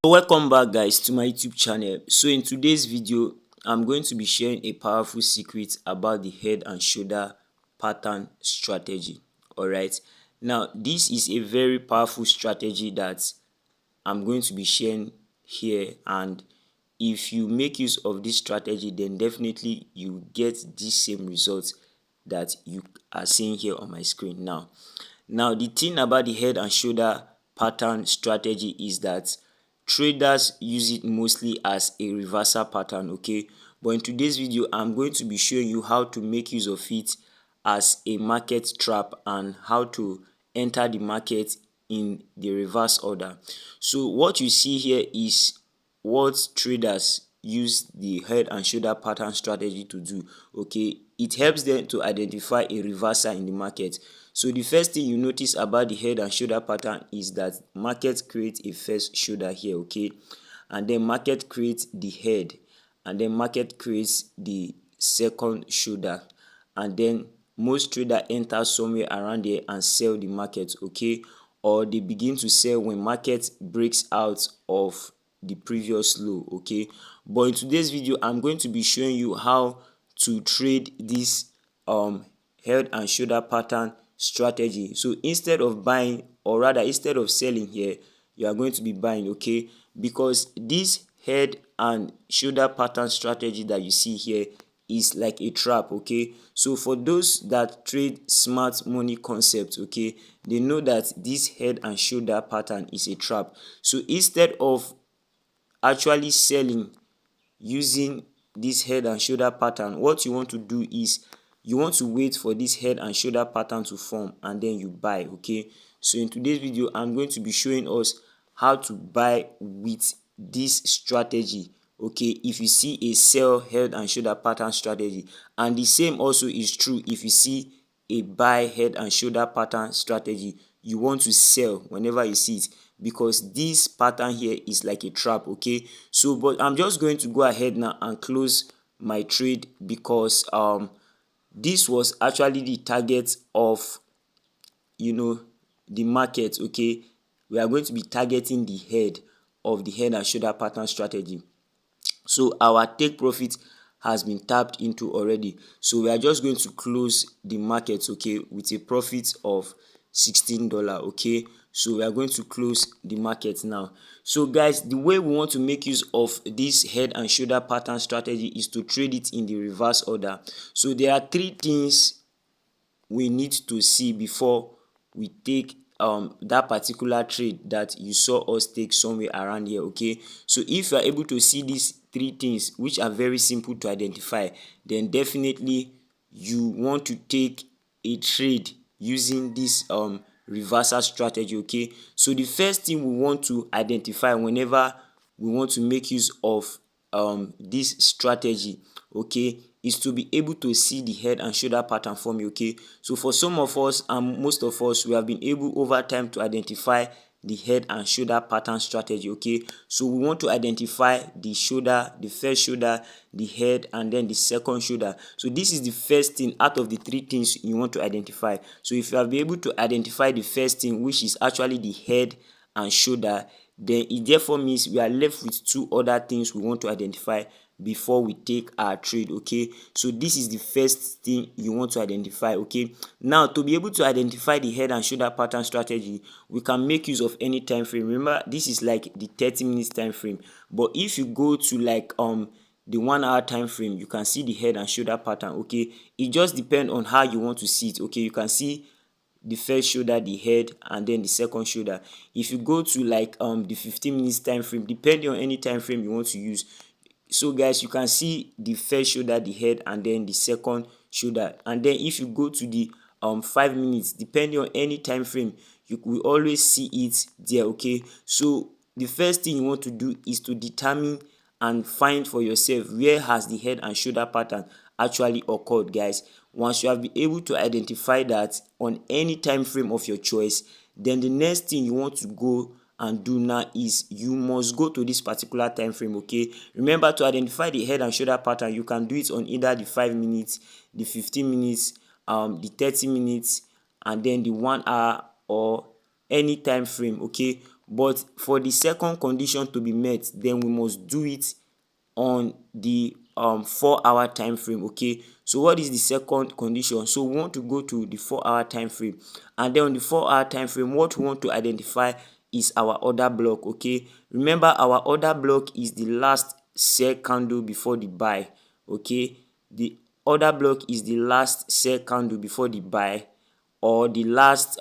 Welcome back guys to my YouTube channel. So in today's video I'm going to be sharing a powerful secret about the head and shoulder pattern strategy. Alright, now this is a very powerful strategy that I'm going to be sharing here, and if you make use of this strategy then definitely you get the same results that you are seeing here on my screen now. The thing about the head and shoulder pattern strategy is that traders use it mostly as a reversal pattern, okay, but in today's video I'm going to be showing you how to make use of it as a market trap and how to enter the market in the reverse order. So what you see here is what traders use the head and shoulder pattern strategy to do. Okay, it helps them to identify a reversal in the market. So the first thing you notice about the head and shoulder pattern is that market creates a first shoulder here, okay, and then market creates the head, and then market creates the second shoulder, and then most trader enter somewhere around there and sell the market, okay, or they begin to sell when market breaks out of the previous low, okay. But in today's video I'm going to be showing you how to trade this head and shoulder pattern strategy. So instead of buying, or rather instead of selling here, you are going to be buying, okay, because this head and shoulder pattern strategy that you see here is like a trap, okay. So for those that trade smart money concept, okay, they know that this head and shoulder pattern is a trap. So instead of actually selling using this head and shoulder pattern, what you want to do is you want to wait for this head and shoulder pattern to form and then you buy, okay. So in today's video I'm going to be showing us how to buy with this strategy, okay, if you see a sell head and shoulder pattern strategy, and the same also is true if you see a buy head and shoulder pattern strategy. You want to sell whenever you see it, because this pattern here is like a trap, okay. So but I'm just going to go ahead now and close my trade because this was actually the target of the market, okay. We are going to be targeting the head of the head and shoulder pattern strategy. So our take profit has been tapped into already, so we are just going to close the market, okay, with a profit of $16, okay. So we are going to close the market now. So guys, the way we want to make use of this head and shoulder pattern strategy is to trade it in the reverse order. So there are three things we need to see before we take that particular trade that you saw us take somewhere around here, okay. So if you are able to see these three things, which are very simple to identify, then definitely you want to take a trade using this reversal strategy, okay. So the first thing we want to identify whenever we want to make use of this strategy, okay, is to be able to see the head and shoulder pattern for me, okay. So for some of us and most of us, we have been able over time to identify the head and shoulder pattern strategy, okay. So we want to identify the shoulder, the first shoulder, the head, and then the second shoulder. So this is the first thing out of the three things you want to identify. So if you have been able to identify the first thing, which is actually the head and shoulder, then it therefore means we are left with two other things we want to identify before we take our trade, okay. So this is the first thing you want to identify, okay. Now to be able to identify the head and shoulder pattern strategy, we can make use of any time frame. Remember, this is like the 30 minutes time frame, but if you go to like the 1 hour time frame, you can see the head and shoulder pattern, okay. It just depends on how you want to see it, okay. You can see the first shoulder, the head, and then the second shoulder. If you go to like the 15 minutes time frame, depending on any time frame you want to use, so guys, you can see the first shoulder, the head, and then the second shoulder. And then if you go to the 5 minutes, depending on any time frame, you will always see it there, okay. So the first thing you want to do is to determine and find for yourself where has the head and shoulder pattern actually occurred, guys. Once you have been able to identify that on any time frame of your choice, then the next thing you want to go and do now is you must go to this particular time frame, okay. Remember, to identify the head and shoulder pattern, you can do it on either the 5 minutes, the 15 minutes, the 30 minutes, and then the 1 hour, or any time frame, okay. but for the second condition to be met, then we must do it on the 4-hour time frame. Okay, so what is the second condition? So we want to go to the 4-hour time frame, and then on the 4-hour time frame, what we want to identify is our order block. Okay, remember our order block is the last sell candle before the buy. Okay, the order block is the last sell candle before the buy, or the last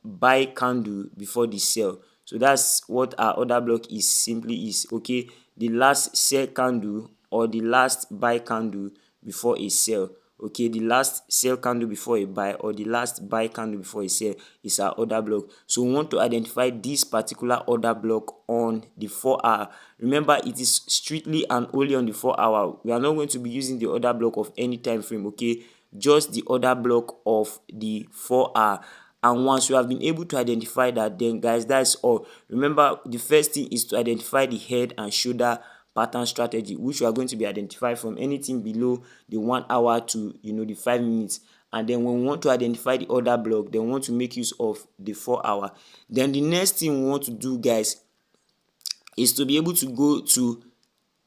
buy candle before the sell. So that's what our order block is simply is. Okay, the last sell candle or the last buy candle before a sell. Okay, the last sell candle before a buy or the last buy candle before a sell is our order block. So we want to identify this particular order block on the 4-hour. Remember, it is strictly and only on the 4-hour. We are not going to be using the order block of any time frame. Okay, just the order block of the 4-hour. And once you have been able to identify that, then guys, that's all. Remember, the first thing is to identify the head and shoulder pattern strategy, which you are going to be identified from anything below the 1 hour to the 5 minutes. And then when we want to identify the order block, then we want to make use of the 4-hour. Then the next thing we want to do, guys, is to be able to go to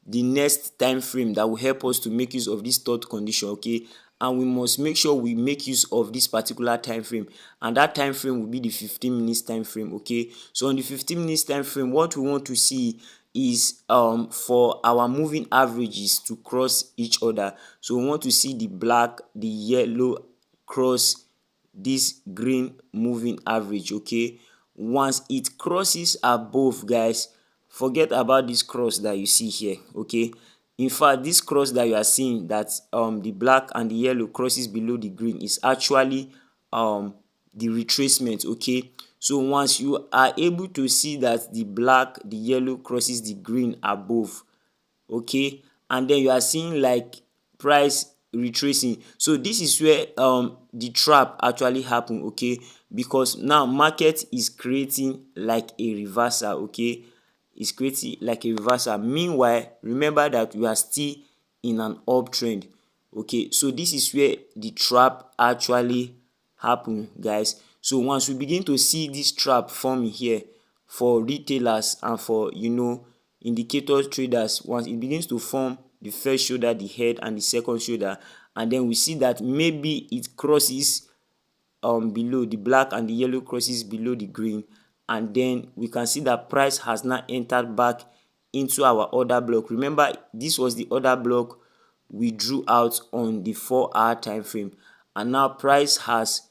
the next time frame that will help us to make use of this third condition. Okay, and we must make sure we make use of this particular time frame, and that time frame will be the 15 minutes time frame. Okay, so on the 15 minutes time frame, what we want to see is for our moving averages to cross each other. So we want to see the black, the yellow cross this green moving average. Okay, once it crosses above, guys, forget about this cross that you see here. Okay, in fact, this cross that you are seeing, that the black and the yellow crosses below the green, is actually the retracement. Okay, so once you are able to see that the black, the yellow crosses the green above, okay, and then you are seeing like price retracing, so this is where the trap actually happen. Okay, because now market is creating like a reversal. Okay, it's creating like a reversal. Meanwhile, remember that we are still in an uptrend. Okay, so this is where the trap actually happen, guys. So once we begin to see this trap forming here for retailers and for indicator traders, once it begins to form the first shoulder, the head, and the second shoulder, and then we see that maybe it crosses below the black and the yellow crosses below the green, and then we can see that price has now entered back into our order block. Remember, this was the order block we drew out on the 4-hour time frame, and now price has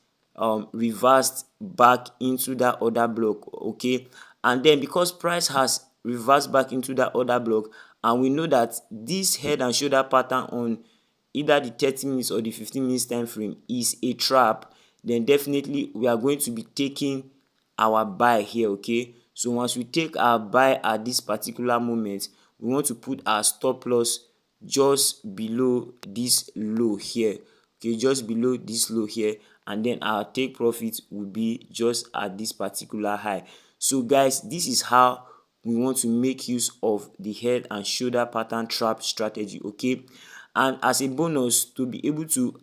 reversed back into that order block. Okay, and then because price has reversed back into that order block, and we know that this head and shoulder pattern on either the 30 minutes or the 15 minutes time frame is a trap, then definitely we are going to be taking our buy here. Okay, so once we take our buy at this particular moment, we want to put our stop loss just below this low here. Okay, just below this low here, and then our take profit will be just at this particular high. So guys, this is how we want to make use of the head and shoulder pattern trap strategy. Okay, and as a bonus, to be able to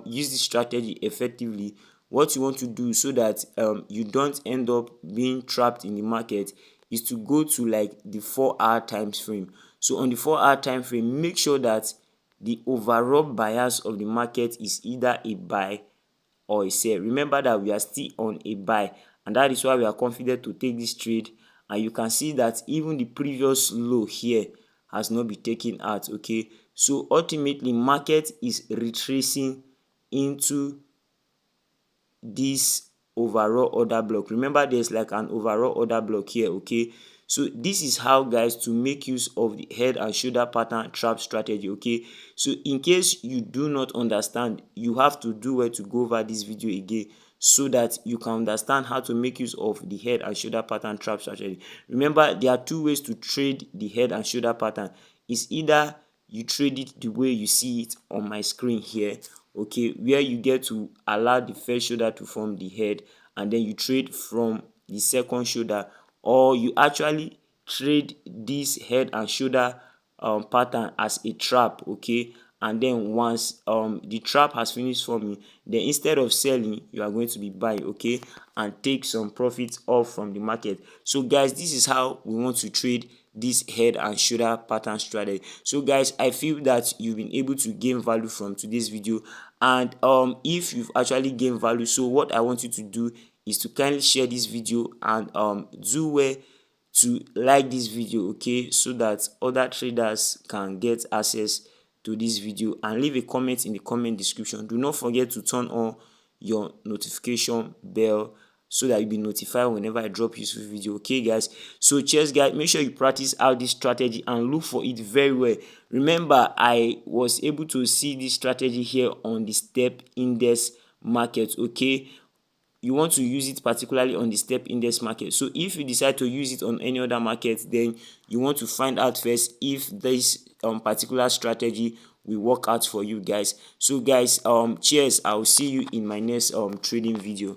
use this strategy effectively, what you want to do so that you don't end up being trapped in the market is to go to like the 4-hour time frame. So on the 4-hour time frame, make sure that the overall bias of the market is either a buy or a sell. Remember that we are still on a buy, and that is why we are confident to take this trade. And you can see that even the previous low here has not been taken out. Okay, so ultimately market is retracing into this overall order block. Remember, there's like an overall order block here. Okay, so this is how, guys, to make use of the head and shoulder pattern trap strategy. Okay, so in case you do not understand, you have to do well to go over this video again so that you can understand how to make use of the head and shoulder pattern trap strategy. Remember, there are two ways to trade the head and shoulder pattern. It's either you trade it the way you see it on my screen here, okay, where you get to allow the first shoulder to form the head, and then you trade from the second shoulder, or you actually trade this head and shoulder pattern as a trap. Okay, and then once the trap has finished forming, then instead of selling, you are going to be buying, okay, and take some profits off from the market. So guys, this is how we want to trade this head and shoulder pattern strategy. So guys, I feel that you've been able to gain value from today's video, and if you've actually gained value, so what I want you to do is to kindly share this video and do well to like this video, okay, so that other traders can get access to this video, and leave a comment in the comment description. Do not forget to turn on your notification bell so that you'll be notified whenever I drop useful video. Okay guys, so cheers guys, make sure you practice out this strategy and look for it very well. Remember, I was able to see this strategy here on the step index market, okay. You want to use it particularly on the step index market. So if you decide to use it on any other market, then you want to find out first if this particular strategy will work out for you guys. So guys, cheers, I will see you in my next trading video.